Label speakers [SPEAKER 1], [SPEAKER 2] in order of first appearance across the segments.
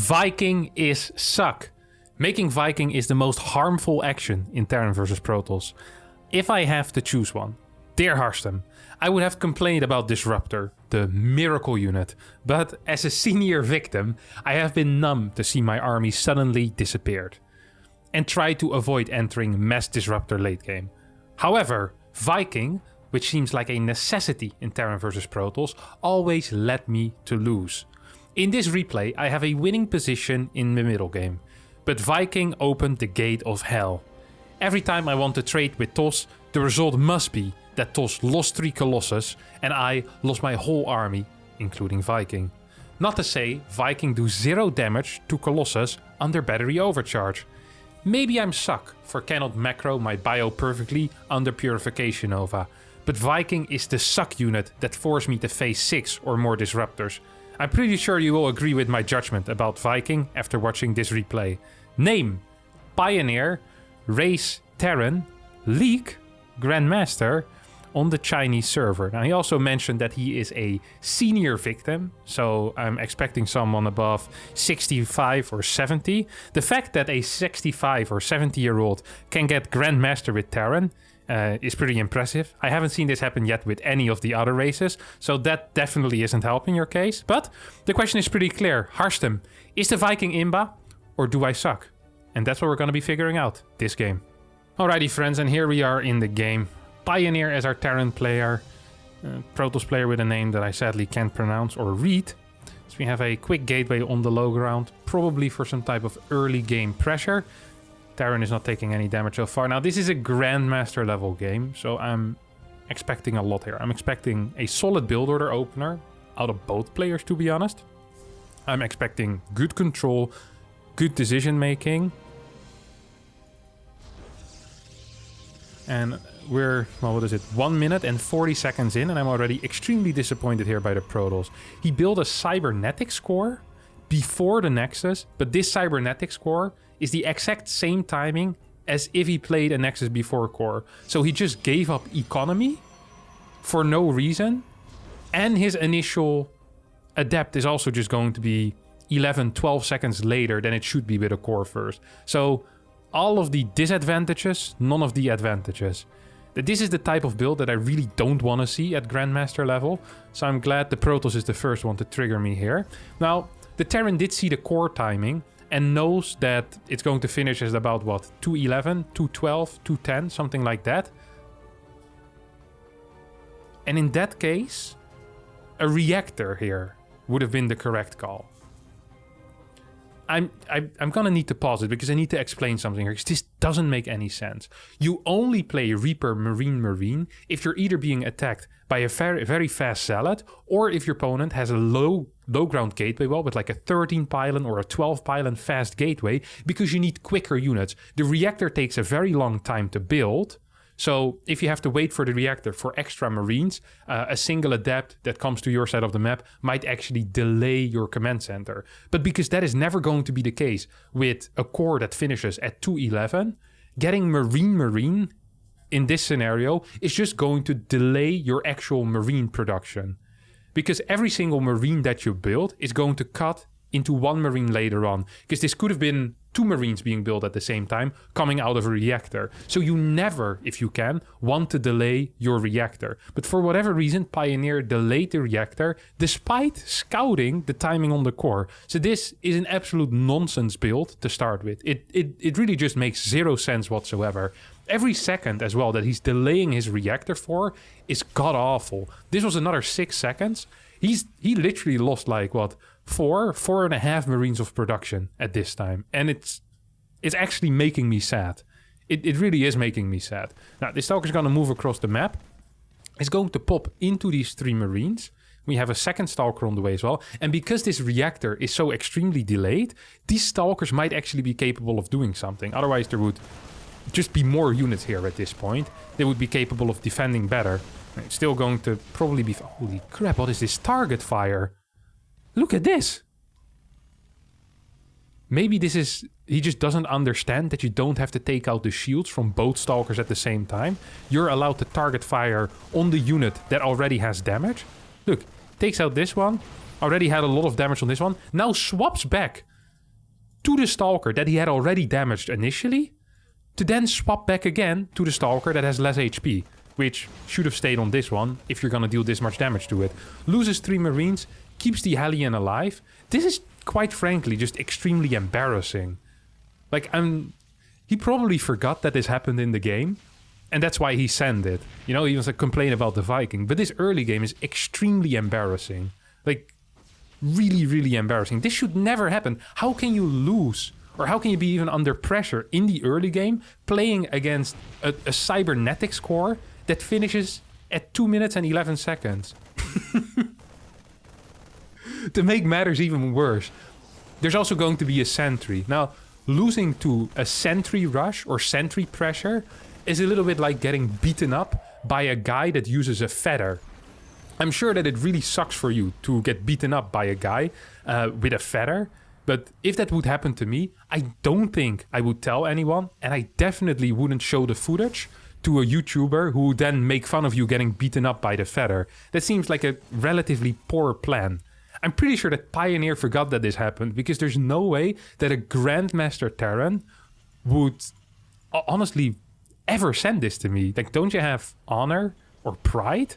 [SPEAKER 1] Viking is suck. Making Viking is the most harmful action in Terran versus Protoss. If I have to choose one, dear Harstem, I would have complained about Disruptor, the miracle unit, but as a senior victim, I have been numb to see my army suddenly disappeared, and try to avoid entering Mass Disruptor late game. However, Viking, which seems like a necessity in Terran vs Protoss, always led me to lose. In this replay, I have a winning position in the middle game, but Viking opened the gate of hell. Every time I want to trade with TOS, the result must be that TOS lost 3 Colossus and I lost my whole army, including Viking. Not to say Viking do 0 damage to Colossus under battery overcharge. Maybe I'm suck for cannot macro my bio perfectly under Purification Nova, but Viking is the suck unit that forced me to face 6 or more Disruptors. I'm pretty sure you will agree with my judgment about Viking after watching this replay. Name: Pioneer, Race Terran, League, Grandmaster on the Chinese server. Now he also mentioned that he is a senior victim, so I'm expecting someone above 65 or 70. The fact that a 65 or 70-year-old can get Grandmaster with Terran is pretty impressive. I haven't seen this happen yet with any of the other races, so that definitely isn't helping your case. But the question is pretty clear. Harstem, is the Viking Imba or do I suck? And that's what we're going to be figuring out this game. Alrighty friends, and here we are in the game. Pioneer as our Terran player, Protoss player with a name that I sadly can't pronounce or read. So we have a quick gateway on the low ground, probably for some type of early game pressure. Terran is not taking any damage so far. Now this is a Grandmaster level game, so I'm expecting a lot here. I'm expecting a solid build order opener out of both players, to be honest. I'm expecting good control, good decision making. And we're, well, what is it? 1 minute and 40 seconds in, and I'm already extremely disappointed here by the Protoss. He built a Cybernetics core before the Nexus, but this Cybernetics core is the exact same timing as if he played a Nexus before core. So he just gave up economy for no reason, and his initial adept is also just going to be 11-12 seconds later than it should be with a core first. So all of the disadvantages, none of the advantages. This is the type of build that I really don't want to see at Grandmaster level, so I'm glad the Protoss is the first one to trigger me here. Now, the Terran did see the core timing and knows that it's going to finish at about, what, 211, 212, 210, something like that. And in that case, a reactor here would have been the correct call. I'm gonna need to pause it because I need to explain something here, because this doesn't make any sense. You only play Reaper Marine if you're either being attacked by a very, very fast Zealot, or if your opponent has a low ground gateway wall with like a 13 pylon or a 12 pylon fast gateway, because you need quicker units. The reactor takes a very long time to build. So if you have to wait for the reactor for extra Marines, a single adept that comes to your side of the map might actually delay your command center. But because that is never going to be the case with a core that finishes at 211, getting Marine in this scenario is just going to delay your actual Marine production. Because every single Marine that you build is going to cut into 1 Marine later on. Because this could have been 2 Marines being built at the same time, coming out of a reactor. So you never, if you can, want to delay your reactor. But for whatever reason, Pioneer delayed the reactor, despite scouting the timing on the core. So this is an absolute nonsense build to start with. It really just makes 0 sense whatsoever. Every second as well that he's delaying his reactor for is god-awful. This was another 6 seconds. He literally lost like, what, 4.5 Marines of production at this time. And it's actually making me sad. It really is making me sad. Now, this Stalker is going to move across the map. It's going to pop into these 3 Marines. We have a second Stalker on the way as well. And because this reactor is so extremely delayed, these Stalkers might actually be capable of doing something. Otherwise, there would just be more units here at this point. They would be capable of defending better. It's still going to probably be... Holy crap, what is this target fire? Look at this. Maybe this is... He just doesn't understand that you don't have to take out the shields from both Stalkers at the same time. You're allowed to target fire on the unit that already has damage. Look, takes out this one. Already had a lot of damage on this one. Now swaps back to the Stalker that he had already damaged initially, to then swap back again to the Stalker that has less HP, which should have stayed on this one if you're gonna deal this much damage to it. Loses 3 Marines, keeps the Hellion alive. This is, quite frankly, just extremely embarrassing. Like, he probably forgot that this happened in the game, and that's why he sent it. You know, he was like complaining about the Viking, but this early game is extremely embarrassing. Like, really, really embarrassing. This should never happen. How can you lose? Or how can you be even under pressure in the early game playing against a cybernetics core that finishes at 2 minutes and 11 seconds? To make matters even worse, there's also going to be a sentry. Now, losing to a sentry rush or sentry pressure is a little bit like getting beaten up by a guy that uses a feather. I'm sure that it really sucks for you to get beaten up by a guy with a feather. But if that would happen to me, I don't think I would tell anyone, and I definitely wouldn't show the footage to a YouTuber who would then make fun of you getting beaten up by the feather. That seems like a relatively poor plan. I'm pretty sure that Pioneer forgot that this happened, because there's no way that a Grandmaster Terran would honestly ever send this to me. Like, don't you have honor or pride?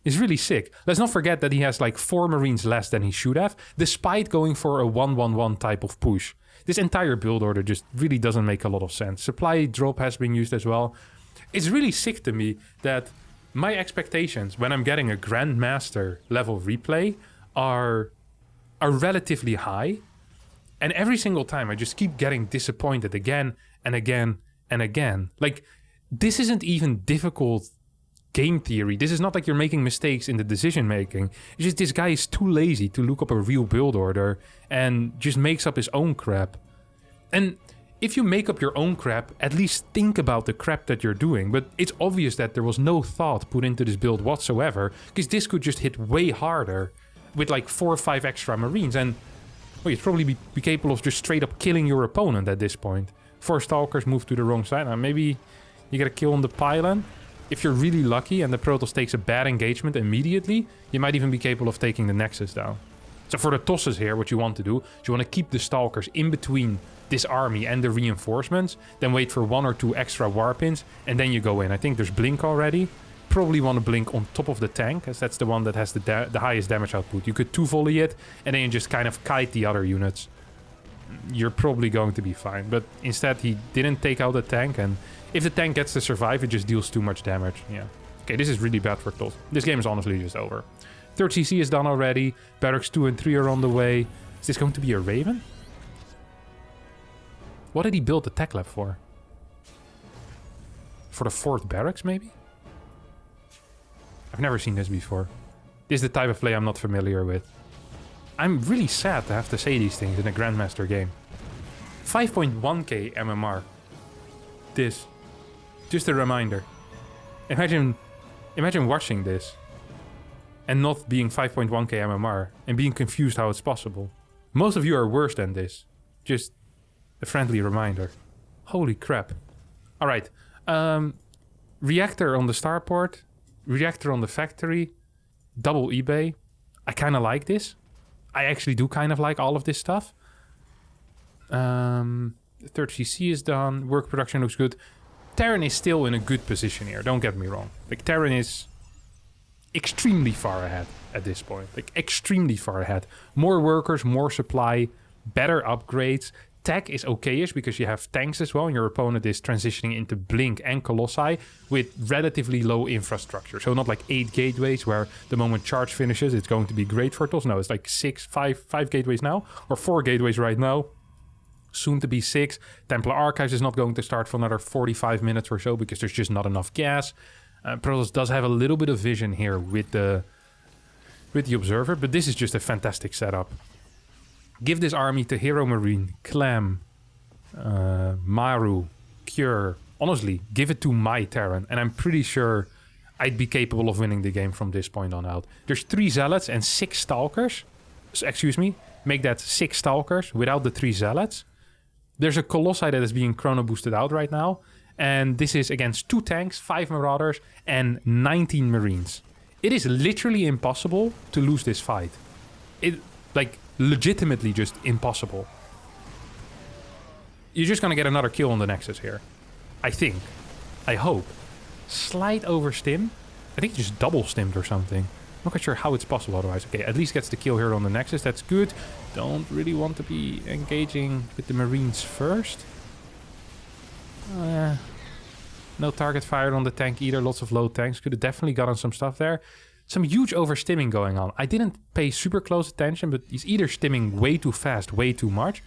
[SPEAKER 1] It's really sick. Let's not forget that he has like 4 Marines less than he should have, despite going for a 1-1-1 type of push. This entire build order just really doesn't make a lot of sense. Supply drop has been used as well. It's really sick to me that my expectations when I'm getting a Grandmaster level replay are relatively high. And every single time I just keep getting disappointed again and again and again. Like, this isn't even difficult game theory. This is not like you're making mistakes in the decision making. It's just this guy is too lazy to look up a real build order and just makes up his own crap. And if you make up your own crap, at least think about the crap that you're doing. But it's obvious that there was no thought put into this build whatsoever, because this could just hit way harder with like 4 or 5 extra Marines, and well, you'd probably be capable of just straight up killing your opponent at this point. 4 Stalkers move to the wrong side. Now maybe you get a kill on the pylon. If you're really lucky and the Protoss takes a bad engagement immediately, you might even be capable of taking the Nexus down. So for the tosses here, what you want to do is you want to keep the Stalkers in between this army and the reinforcements, then wait for 1 or 2 extra warpins, and then you go in. I think there's Blink already. Probably want to Blink on top of the tank, as that's the one that has the highest damage output. You could 2-volley it, and then you just kind of kite the other units. You're probably going to be fine. But instead, he didn't take out the tank, and if the tank gets to survive, it just deals too much damage. Yeah. Okay, this is really bad for TOS. This game is honestly just over. 3rd CC is done already. Barracks 2 and 3 are on the way. Is this going to be a Raven? What did he build the tech lab for? For the 4th barracks, maybe? I've never seen this before. This is the type of play I'm not familiar with. I'm really sad to have to say these things in a Grandmaster game. 5.1k MMR. This. Just a reminder. Imagine watching this and not being 5.1k MMR and being confused how it's possible. Most of you are worse than this. Just a friendly reminder. Holy crap. Alright. Reactor on the starport. Reactor on the factory. Double eBay. I kind of like this. I actually do kind of like all of this stuff. The 3rd CC is done. Work production looks good. Terran is still in a good position here. Don't get me wrong. Like, Terran is extremely far ahead at this point. Like, extremely far ahead. More workers, more supply, better upgrades. Tech is okay-ish because you have tanks as well, and your opponent is transitioning into Blink and Colossi with relatively low infrastructure. So not like 8 gateways where the moment charge finishes, it's going to be great for TOS. No, it's like 5 gateways now, or 4 gateways right now. Soon to be 6. Templar Archives is not going to start for another 45 minutes or so because there's just not enough gas. Protoss does have a little bit of vision here with the Observer, but this is just a fantastic setup. Give this army to Hero Marine, Clam, Maru, Cure. Honestly, give it to my Terran, and I'm pretty sure I'd be capable of winning the game from this point on out. There's 3 Zealots and 6 Stalkers. Excuse me, make that 6 Stalkers without the 3 Zealots. There's a Colossi that is being chrono boosted out right now, and this is against 2 tanks, 5 Marauders, and 19 Marines. It is literally impossible to lose this fight. It, like, legitimately just impossible. You're just gonna get another kill on the Nexus here. I think. I hope. Slight overstim. I think he just double stimmed or something. Not quite sure how it's possible otherwise. Okay, at least gets the kill here on the Nexus. That's good. Don't really want to be engaging with the Marines first. No target fired on the tank either. Lots of low tanks. Could have definitely gotten some stuff there. Some huge overstimming going on. I didn't pay super close attention, but he's either stimming way too fast, way too much,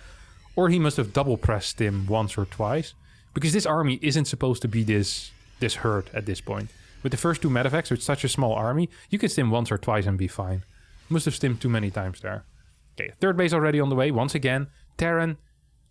[SPEAKER 1] or he must have double pressed stim once or twice. Because this army isn't supposed to be this hurt at this point. With the first two medevacs, with such a small army, you can stim once or twice and be fine. Must have stimmed too many times there. Okay, third base already on the way. Once again, Terran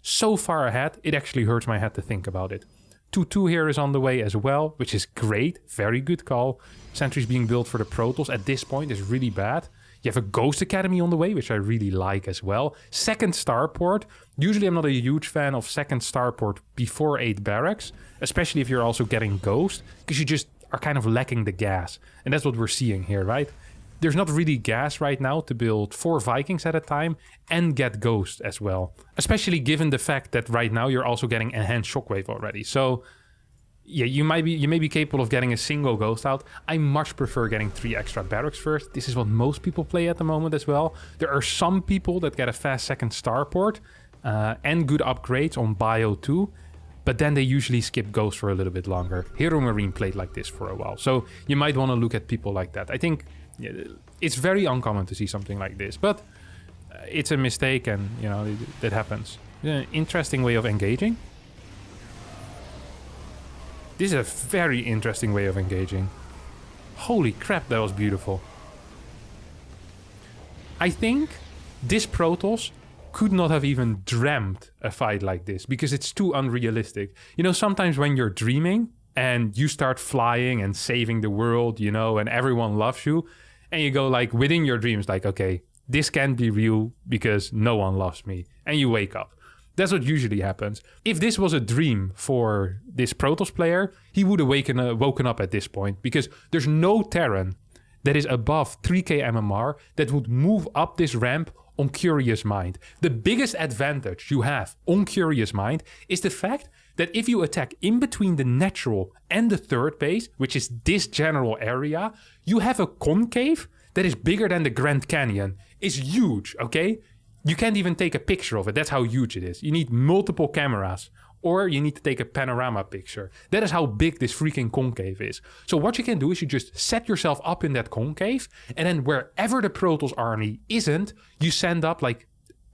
[SPEAKER 1] so far ahead, it actually hurts my head to think about it. 2-2 here is on the way as well, which is great. Very good call. Sentries being built for the Protoss at this point is really bad. You have a Ghost Academy on the way, which I really like as well. Second starport. Usually I'm not a huge fan of second starport before 8 barracks, especially if you're also getting Ghost, because you just are kind of lacking the gas. And that's what we're seeing here, right? There's not really gas right now to build 4 Vikings at a time and get Ghost as well. Especially given the fact that right now you're also getting Enhanced Shockwave already. So yeah, you may be capable of getting a single Ghost out. I much prefer getting 3 extra barracks first. This is what most people play at the moment as well. There are some people that get a fast second starport and good upgrades on Bio 2. But then they usually skip Ghost for a little bit longer. Hero Marine played like this for a while. So you might want to look at people like that. I think it's very uncommon to see something like this. But it's a mistake and, you know, that happens. An interesting way of engaging. This is a very interesting way of engaging. Holy crap, that was beautiful. I think this Protoss could not have even dreamt a fight like this because it's too unrealistic. You know, sometimes when you're dreaming and you start flying and saving the world, you know, and everyone loves you, and you go like within your dreams, like, okay, this can't be real because no one loves me. And you wake up. That's what usually happens. If this was a dream for this Protoss player, he would have woken up at this point because there's no Terran that is above 3k MMR that would move up this ramp on Curious Mind. The biggest advantage you have on Curious Mind is the fact that if you attack in between the natural and the third base, which is this general area, you have a concave that is bigger than the Grand Canyon. It's huge, okay? You can't even take a picture of it. That's how huge it is. You need multiple cameras or you need to take a panorama picture. That is how big this freaking concave is. So what you can do is you just set yourself up in that concave and then wherever the Protoss army isn't, you send up like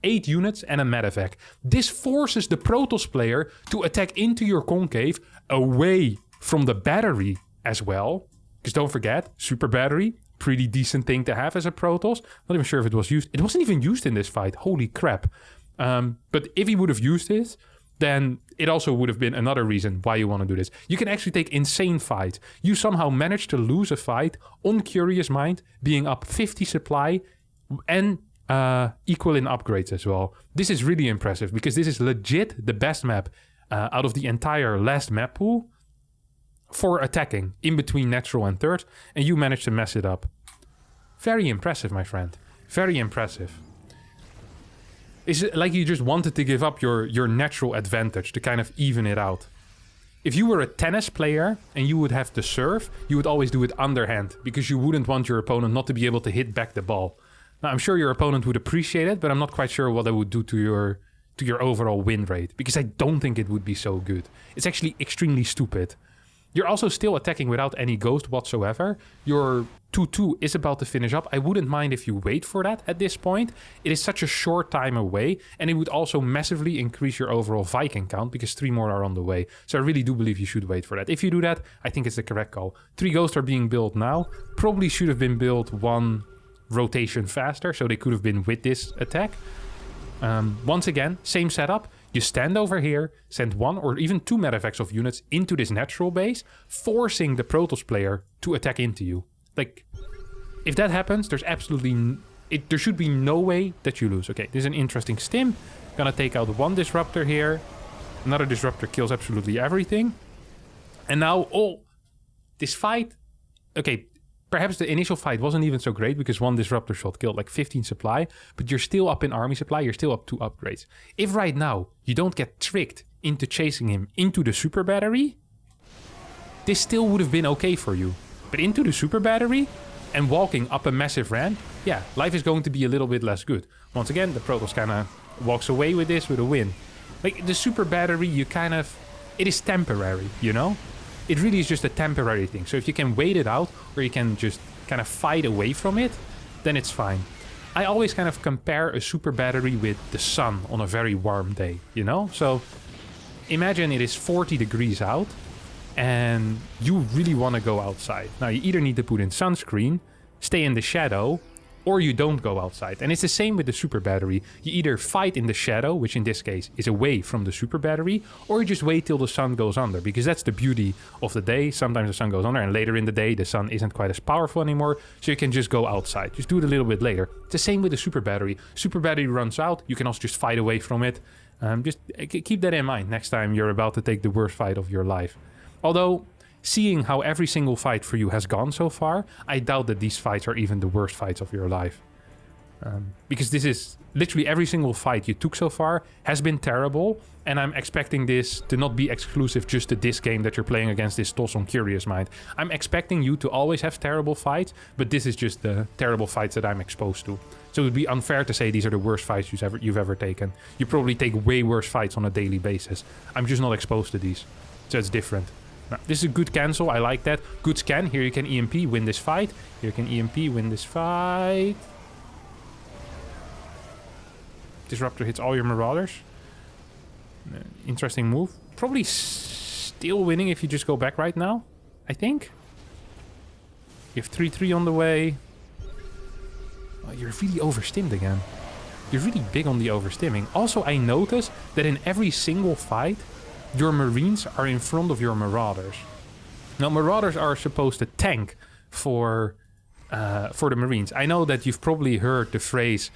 [SPEAKER 1] 8 units and a medevac. This forces the Protoss player to attack into your concave away from the battery as well. Because don't forget, super battery, pretty decent thing to have as a Protoss. Not even sure if it was used. It wasn't even used in this fight. Holy crap. But if he would have used it, then it also would have been another reason why you want to do this. You can actually take insane fights. You somehow managed to lose a fight on Curious Mind, being up 50 supply and equal in upgrades as well. This is really impressive because this is legit the best map out of the entire last map pool for attacking in between natural and third, and you managed to mess it up. Very impressive, my friend. Very impressive. Is it like you just wanted to give up your natural advantage to kind of even it out? If you were a tennis player and you would have to serve, you would always do it underhand because you wouldn't want your opponent not to be able to hit back the ball. Now, I'm sure your opponent would appreciate it, but I'm not quite sure what that would do to your overall win rate because I don't think it would be so good. It's actually extremely stupid. You're also still attacking without any ghost whatsoever. Your 2-2 is about to finish up. I wouldn't mind if you wait for that at this point. It is such a short time away, and it would also massively increase your overall Viking count because 3 more are on the way. So I really do believe you should wait for that. If you do that, I think it's the correct call. 3 ghosts are being built now. Probably should have been built 1 rotation faster, so they could have been with this attack. Once again, same setup. You stand over here, send 1 or even 2 medevacs of units into this natural base, forcing the Protoss player to attack into you. Like, if that happens, there's absolutely... there should be no way that you lose. Okay, this is an interesting stim. Gonna take out 1 disruptor here. Another disruptor kills absolutely everything. And now, this fight... Okay, perhaps the initial fight wasn't even so great because 1 disruptor shot killed like 15 supply, but you're still up in army supply, you're still up 2 upgrades. If right now you don't get tricked into chasing him into the super battery, this still would have been okay for you. But into the super battery and walking up a massive ramp, yeah, life is going to be a little bit less good. Once again, the Protoss kind of walks away with this with a win. Like, the super battery, you kind of... It is temporary, you know? It really is just a temporary thing. So if you can wait it out, or you can just kind of fight away from it, then it's fine. I always kind of compare a super battery with the sun on a very warm day, you know? So imagine it is 40 degrees out, and you really want to go outside. Now, you either need to put in sunscreen, stay in the shadow, or you don't go outside. And it's the same with the super battery. You either fight in the shadow, which in this case is away from the super battery, or you just wait till the sun goes under, because that's the beauty of the day. Sometimes the sun goes under, and later in the day, the sun isn't quite as powerful anymore, so you can just go outside. Just do it a little bit later. It's the same with the super battery. Super battery runs out, you can also just fight away from it. Just keep that in mind next time you're about to take the worst fight of your life. Although, seeing how every single fight for you has gone so far, I doubt that these fights are even the worst fights of your life. Because this is literally every single fight you took so far has been terrible, and I'm expecting this to not be exclusive just to this game that you're playing against this Toss on Curious Mind. I'm expecting you to always have terrible fights, but this is just the terrible fights that I'm exposed to. So it would be unfair to say these are the worst fights you've ever taken. You probably take way worse fights on a daily basis. I'm just not exposed to these, so it's different. Now, this is a good cancel, I like that. Good scan, here you can EMP, win this fight. Here you can EMP, win this fight. Disruptor hits all your Marauders. Interesting move. Probably still winning if you just go back right now, I think. You have 3-3 on the way. Oh, you're really overstimmed again. You're really big on the overstimming. Also, I noticed that in every single fight, your Marines are in front of your Marauders. Now, Marauders are supposed to tank for the Marines. I know that you've probably heard the phrase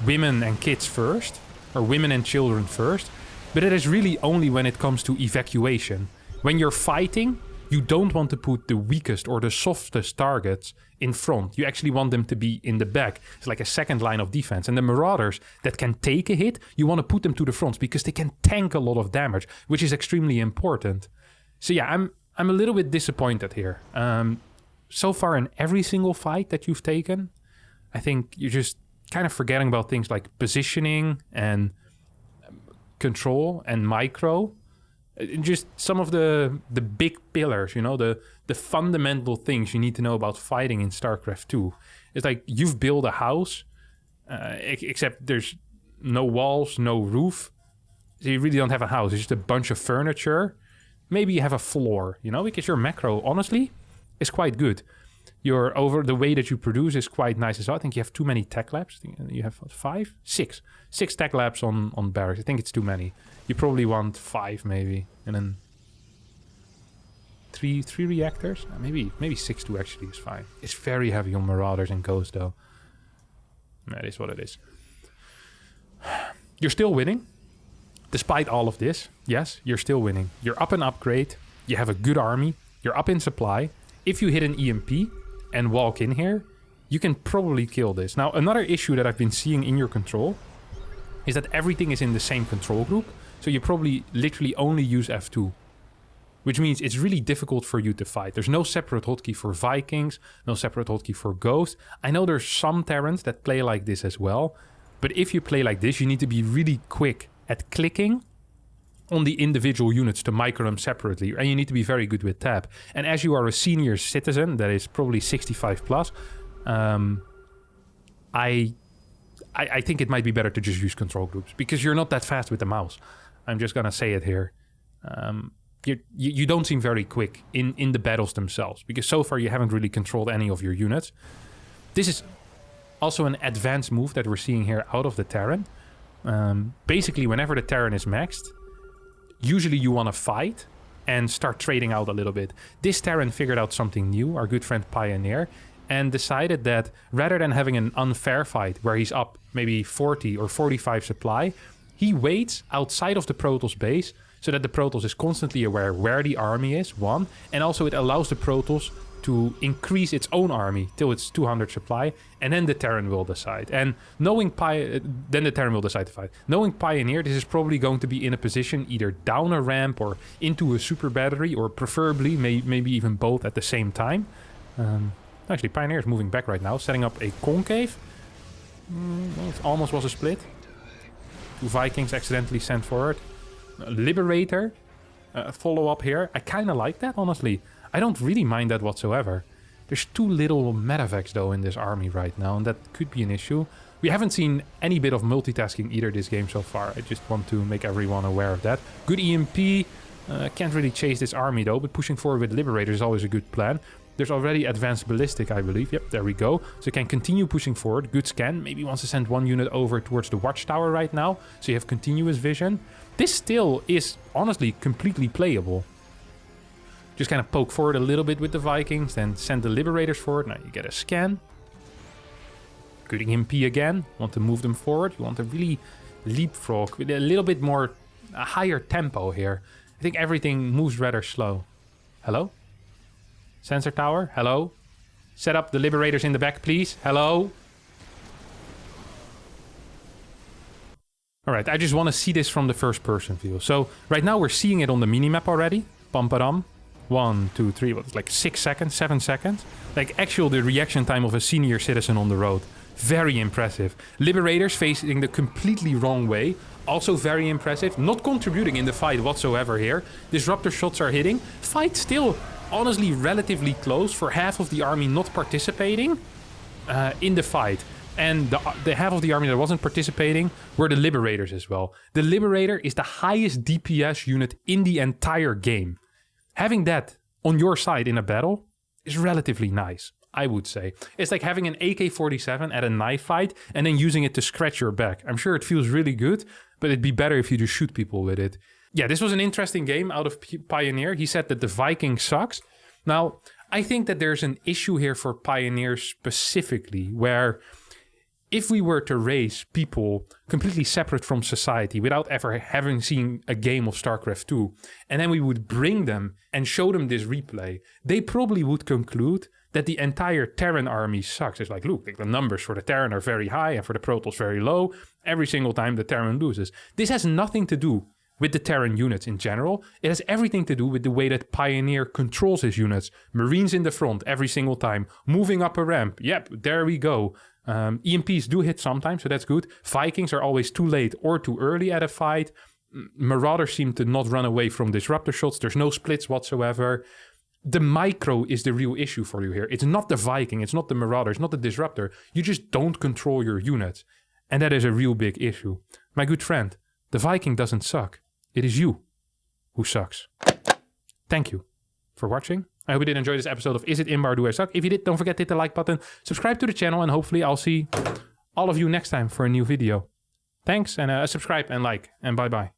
[SPEAKER 1] women and kids first, or women and children first, but it is really only when it comes to evacuation. When you're fighting, you don't want to put the weakest or the softest targets in front. You actually want them to be in the back. It's like a second line of defense. And the Marauders that can take a hit, you want to put them to the front because they can tank a lot of damage, which is extremely important. So yeah, I'm a little bit disappointed here. So far in every single fight that you've taken, I think you're just kind of forgetting about things like positioning and control and micro. Just some of the big pillars, you know, the fundamental things you need to know about fighting in StarCraft 2. It's like you've built a house, except there's no walls, no roof. So you really don't have a house. It's just a bunch of furniture. Maybe you have a floor, you know, because your macro, honestly, is quite good. The way that you produce is quite nice as well. I think you have too many tech labs. I think you have six tech labs on barracks. I think it's too many. You probably want 5 maybe, and then three reactors. Maybe 6 too actually is fine. It's very heavy on Marauders and Ghost though. That is what it is. You're still winning, despite all of this. Yes, you're still winning. You're up in upgrade. You have a good army. You're up in supply. If you hit an EMP and walk in here, you can probably kill this. Now, another issue that I've been seeing in your control is that everything is in the same control group. So you probably literally only use F2, which means it's really difficult for you to fight. There's no separate hotkey for Vikings, no separate hotkey for Ghost. I know there's some Terrans that play like this as well, but if you play like this, you need to be really quick at clicking on the individual units to micro them separately, and you need to be very good with tab. And as you are a senior citizen, that is probably 65 plus, I think it might be better to just use control groups, because you're not that fast with the mouse. I'm just gonna say it here. You don't seem very quick in the battles themselves, because so far you haven't really controlled any of your units. This is also an advanced move that we're seeing here out of the Terran. Basically, whenever the Terran is maxed, usually you want to fight and start trading out a little bit. This Terran figured out something new, our good friend Pioneer, and decided that rather than having an unfair fight where he's up maybe 40 or 45 supply, he waits outside of the Protoss base so that the Protoss is constantly aware where the army is, one, and also it allows the Protoss to increase its own army till it's 200 supply, and then the Terran will decide. And knowing then the Terran will decide to fight. Knowing Pioneer, this is probably going to be in a position either down a ramp or into a super battery, or preferably maybe even both at the same time. Actually, Pioneer is moving back right now, setting up a concave. It almost was a split. 2 Vikings accidentally sent forward. Liberator. Follow up here. I kind of like that, honestly. I don't really mind that whatsoever. There's too little medevacs though in this army right now, and that could be an issue. We haven't seen any bit of multitasking either this game so far. I just want to make everyone aware of that. Good EMP. Can't really chase this army though, but pushing forward with Liberator is always a good plan. There's already advanced ballistic, I believe. Yep, there we go. So you can continue pushing forward. Good scan. Maybe wants to send 1 unit over towards the watchtower right now, so you have continuous vision. This still is honestly completely playable. Just kind of poke forward a little bit with the Vikings, then send the Liberators forward. Now you get a scan. Good EMP again. Want to move them forward. You want to really leapfrog with a little bit more, a higher tempo here. I think everything moves rather slow. Hello? Sensor tower? Hello? Set up the Liberators in the back, please. Hello? Alright, I just want to see this from the first person view. So, right now we're seeing it on the minimap already. Pam-padam. 1, 2, 3, what, like 6 seconds, 7 seconds? Like, actual the reaction time of a senior citizen on the road. Very impressive. Liberators facing the completely wrong way. Also very impressive. Not contributing in the fight whatsoever here. Disruptor shots are hitting. Fight still, honestly, relatively close for half of the army not participating in the fight. And the half of the army that wasn't participating were the Liberators as well. The Liberator is the highest DPS unit in the entire game. Having that on your side in a battle is relatively nice, I would say. It's like having an AK-47 at a knife fight and then using it to scratch your back. I'm sure it feels really good, but it'd be better if you just shoot people with it. Yeah, this was an interesting game out of Pioneer. He said that the Viking sucks. Now, I think that there's an issue here for Pioneer specifically, where if we were to raise people completely separate from society without ever having seen a game of StarCraft 2, and then we would bring them and show them this replay, they probably would conclude that the entire Terran army sucks. It's like, look, the numbers for the Terran are very high and for the Protoss very low. Every single time the Terran loses. This has nothing to do with the Terran units in general. It has everything to do with the way that Pioneer controls his units. Marines in the front every single time. Moving up a ramp. Yep, there we go. EMPs do hit sometimes, so that's good. Vikings are always too late or too early at a fight. Marauders seem to not run away from disruptor shots. There's no splits whatsoever. The micro is the real issue for you here. It's not the Viking, it's not the Marauder, it's not the disruptor. You just don't control your units. And that is a real big issue. My good friend, the Viking doesn't suck. It is you who sucks. Thank you for watching. I hope you did enjoy this episode of Is It Imba or Do I Suck? If you did, don't forget to hit the like button, subscribe to the channel, and hopefully I'll see all of you next time for a new video. Thanks, and subscribe and like, and bye-bye.